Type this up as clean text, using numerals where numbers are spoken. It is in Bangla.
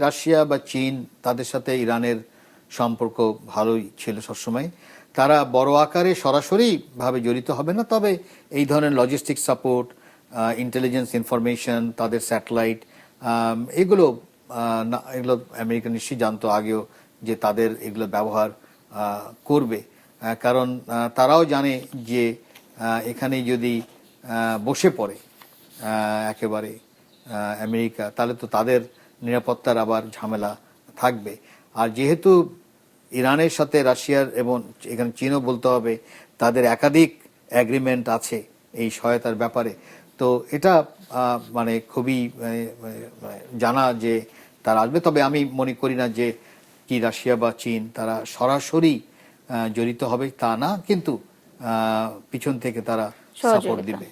রাশিয়া বা চীন তাদের সাথে ইরানের সম্পর্ক ভালোই ছিল সবসময়। তারা বড় আকারে সরাসরি ভাবে জড়িত হবে না, তবে এই ধরনের লজিস্টিক সাপোর্ট, ইন্টেলিজেন্স ইনফরমেশন, তাদের স্যাটেলাইট, এগুলো এগুলো আমেরিকা নিশ্চয়ই জানতো আগেও যে তাদের এগুলো ব্যবহার করবে। কারণ তারাও জানে যে এখানে যদি বসে পড়ে একেবারে আমেরিকা, তাহলে তো তাদের নিরাপত্তার আবার ঝামেলা থাকবে। আর যেহেতু ইরানের সাথে রাশিয়ার এবং এখানে চীনও বলতে হবে, তাদের একাধিক এগ্রিমেন্ট আছে এই সহায়তার ব্যাপারে, তো এটা মানে খুবই জানা যে তারা আসবে। তবে আমি মনে করি না যে কি রাশিয়া বা চীন তারা সরাসরি জড়িত হবে, তা না, কিন্তু পিছন থেকে তারা সাপোর্ট দিবে।